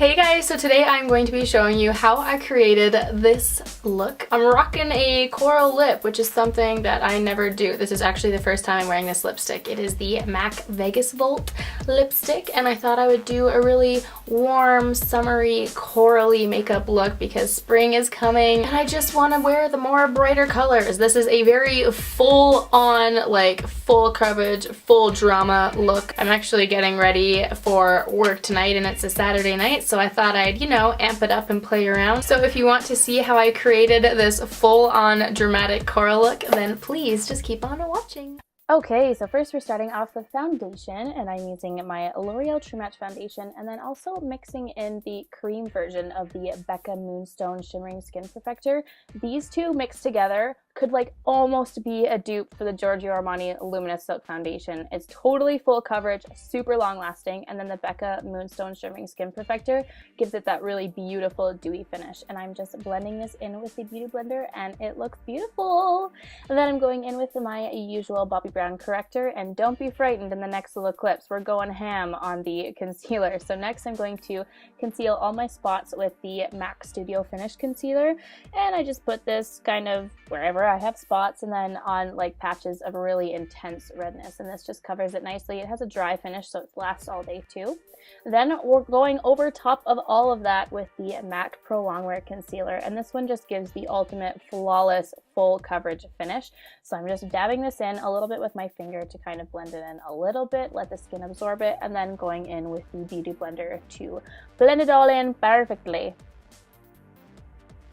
Hey guys, so today I'm going to be showing you how I created this look. I'm rocking a coral lip, which is something that I never do. This is actually the first time I'm wearing this lipstick. It is the MAC Vegas Volt lipstick, and I thought I would do a really warm, summery, corally makeup look because spring is coming and I just want to wear the more brighter colors. This is a very full-on, like full coverage, full drama look. I'm actually getting ready for work tonight and it's a Saturday night, so I thought I'd, amp it up and play around. So if you want to see how I created this full-on dramatic coral look, then please just keep on watching. Okay, so first we're starting off with foundation, and I'm using my L'Oreal True Match foundation, and then also mixing in the cream version of the Becca Moonstone Shimmering Skin Perfector. These two mixed together could like almost be a dupe for the Giorgio Armani Luminous Silk Foundation. It's totally full coverage, super long lasting, and then the Becca Moonstone Shimmering Skin Perfector gives it that really beautiful dewy finish. And I'm just blending this in with the Beauty Blender and it looks beautiful. And then I'm going in with my usual Bobbi Brown corrector, and don't be frightened in the next little clips. We're going ham on the concealer. So next I'm going to conceal all my spots with the MAC Studio Finish Concealer, and I just put this kind of wherever I have spots and then on like patches of really intense redness, and this just covers it nicely. It has a dry finish so it lasts all day too. Then we're going over top of all of that with the MAC Pro Longwear Concealer, and this one just gives the ultimate flawless full coverage finish. So I'm just dabbing this in a little bit with my finger to kind of blend it in a little bit, let the skin absorb it, and then going in with the Beauty Blender to blend it all in perfectly.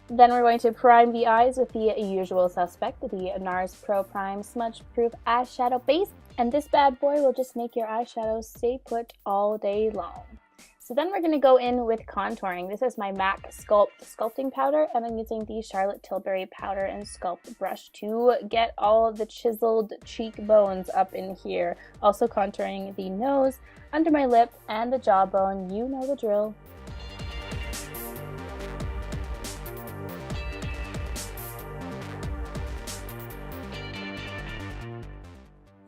Then we're going to prime the eyes with the usual suspect, the NARS Pro Prime Smudge Proof Eyeshadow Base. And this bad boy will just make your eyeshadows stay put all day long. So then we're going to go in with contouring. This is my MAC Sculpting Powder, and I'm using the Charlotte Tilbury Powder and Sculpt brush to get all the chiseled cheekbones up in here. Also contouring the nose, under my lip, and the jawbone. You know the drill.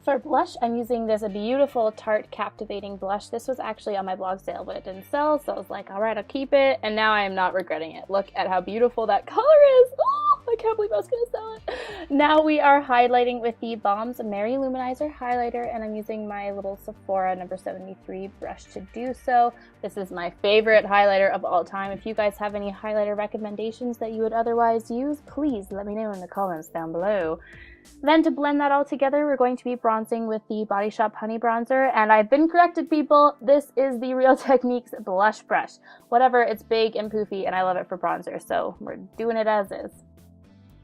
For blush, I'm using this beautiful Tarte Captivating blush. This was actually on my blog sale, but it didn't sell, so I was like, alright, I'll keep it, and now I am not regretting it. Look at how beautiful that color is! Oh, I can't believe I was going to sell it! Now we are highlighting with the Balm's Mary Luminizer highlighter, and I'm using my little Sephora number 73 brush to do so. This is my favorite highlighter of all time. If you guys have any highlighter recommendations that you would otherwise use, please let me know in the comments down below. Then to blend that all together, we're going to be bronzing with the Body Shop Honey Bronzer, and I've been corrected, people. This is the Real Techniques blush brush. Whatever, it's big and poofy, and I love it for bronzer, so we're doing it as is.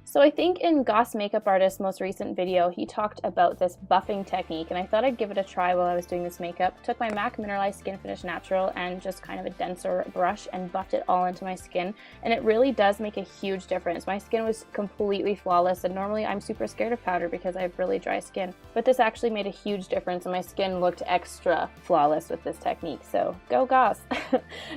So I think in Goss Makeup Artist's most recent video, he talked about this buffing technique, and I thought I'd give it a try while I was doing this makeup. Took my MAC Mineralized Skin Finish Natural and just kind of a denser brush and buffed it all into my skin, and it really does make a huge difference. My skin was completely flawless, and normally I'm super scared of powder because I have really dry skin, but this actually made a huge difference, and my skin looked extra flawless with this technique, so go Goss!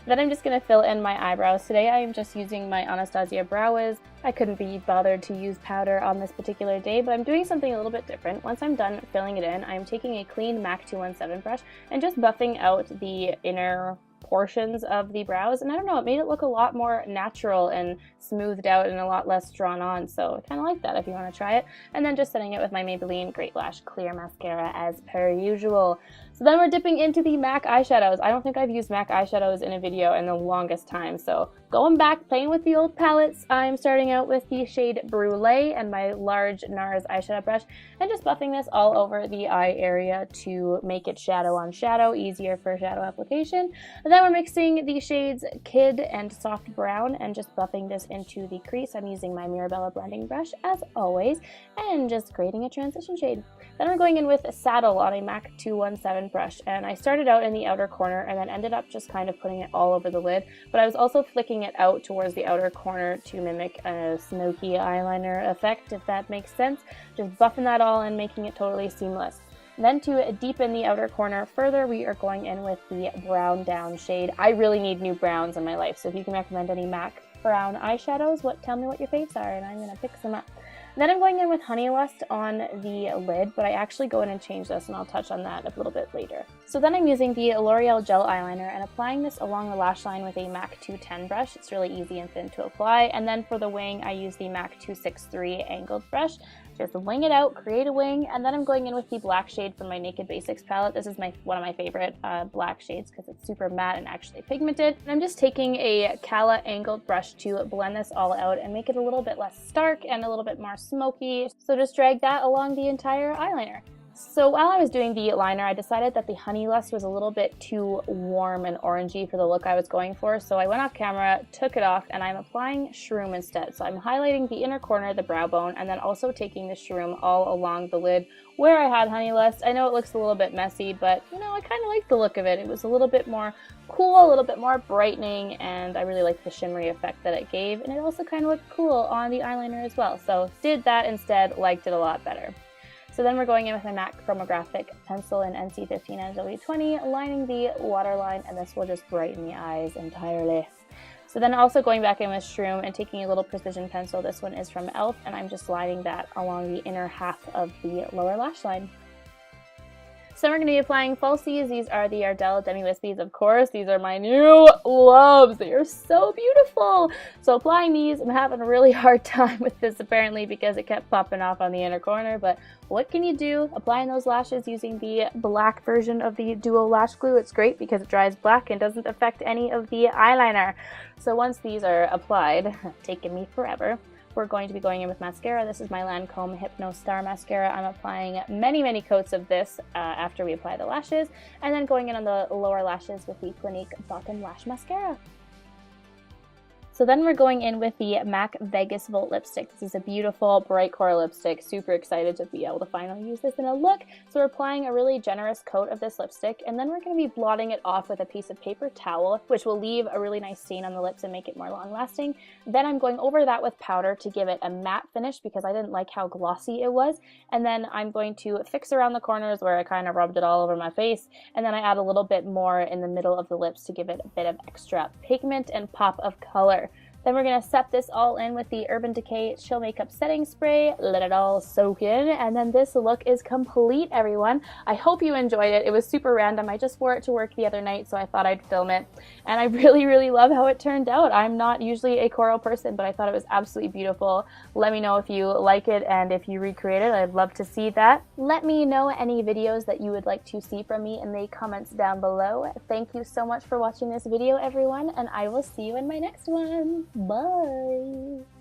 Then I'm just going to fill in my eyebrows. Today I am just using my Anastasia Brow Wiz. I couldn't be bothered to use powder on this particular day, but I'm doing something a little bit different. Once I'm done filling it in, I'm taking a clean MAC 217 brush and just buffing out the inner portions of the brows, and I don't know, it made it look a lot more natural and smoothed out and a lot less drawn on, so I kind of like that if you want to try it. And then just setting it with my Maybelline Great Lash Clear Mascara as per usual. So then we're dipping into the MAC eyeshadows. I don't think I've used MAC eyeshadows in a video in the longest time, so going back, playing with the old palettes, I'm starting out with the shade Brule and my large NARS eyeshadow brush, and just buffing this all over the eye area to make it shadow on shadow, easier for shadow application. And then we're mixing the shades Kid and Soft Brown and just buffing this into the crease. I'm using my Mirabella blending brush as always, and just creating a transition shade. Then we're going in with Saddle on a MAC 217 brush, and I started out in the outer corner and then ended up just kind of putting it all over the lid, but I was also flicking it out towards the outer corner to mimic a smoky eyeliner effect, if that makes sense. Just buffing that all and making it totally seamless. Then to deepen the outer corner further, we are going in with the Brown Down shade. I really need new browns in my life, so if you can recommend any MAC brown eyeshadows, tell me what your faves are and I'm going to pick some up. Then I'm going in with Honey Lust on the lid, but I actually go in and change this, and I'll touch on that a little bit later. So then I'm using the L'Oreal Gel Eyeliner and applying this along the lash line with a MAC 210 brush. It's really easy and thin to apply. And then for the wing, I use the MAC 263 angled brush. Just wing it out, create a wing, and then I'm going in with the black shade from my Naked Basics palette. This is one of my favorite black shades because it's super matte and actually pigmented. And I'm just taking a Cala angled brush to blend this all out and make it a little bit less stark and a little bit more smoky. So just drag that along the entire eyeliner. So while I was doing the liner, I decided that the Honey Lust was a little bit too warm and orangey for the look I was going for, so I went off camera, took it off, and I'm applying Shroom instead. So I'm highlighting the inner corner of the brow bone and then also taking the Shroom all along the lid where I had Honey Lust. I know it looks a little bit messy, but you know, I kind of like the look of it. It was a little bit more cool, a little bit more brightening, and I really liked the shimmery effect that it gave, and it also kind of looked cool on the eyeliner as well. So did that instead, liked it a lot better. So then we're going in with my MAC Chromographic pencil in NC15 and W20, lining the waterline, and this will just brighten the eyes entirely. So then also going back in with Shroom and taking a little precision pencil. This one is from e.l.f. and I'm just lining that along the inner half of the lower lash line. So we're going to be applying falsies. These are the Ardell Demi Wispies, of course. These are my new loves. They are so beautiful. So applying these, I'm having a really hard time with this apparently because it kept popping off on the inner corner, but what can you do? Applying those lashes using the black version of the Duo Lash Glue. It's great because it dries black and doesn't affect any of the eyeliner. So once these are applied, taking me forever, we're going to be going in with mascara. This is my Lancome Hypnose Star Mascara. I'm applying many coats of this after we apply the lashes, and then going in on the lower lashes with the Clinique Bottom Lash Mascara. So then we're going in with the MAC Vegas Volt lipstick. This is a beautiful bright coral lipstick. Super excited to be able to finally use this in a look. So we're applying a really generous coat of this lipstick, and then we're going to be blotting it off with a piece of paper towel, which will leave a really nice stain on the lips and make it more long lasting. Then I'm going over that with powder to give it a matte finish because I didn't like how glossy it was. And then I'm going to fix around the corners where I kind of rubbed it all over my face. And then I add a little bit more in the middle of the lips to give it a bit of extra pigment and pop of color. Then we're going to set this all in with the Urban Decay Chill Makeup Setting Spray, let it all soak in, and then this look is complete, everyone. I hope you enjoyed it. It was super random. I just wore it to work the other night, so I thought I'd film it, and I really love how it turned out. I'm not usually a coral person, but I thought it was absolutely beautiful. Let me know if you like it and if you recreate it. I'd love to see that. Let me know any videos that you would like to see from me in the comments down below. Thank you so much for watching this video, everyone, and I will see you in my next one. Bye!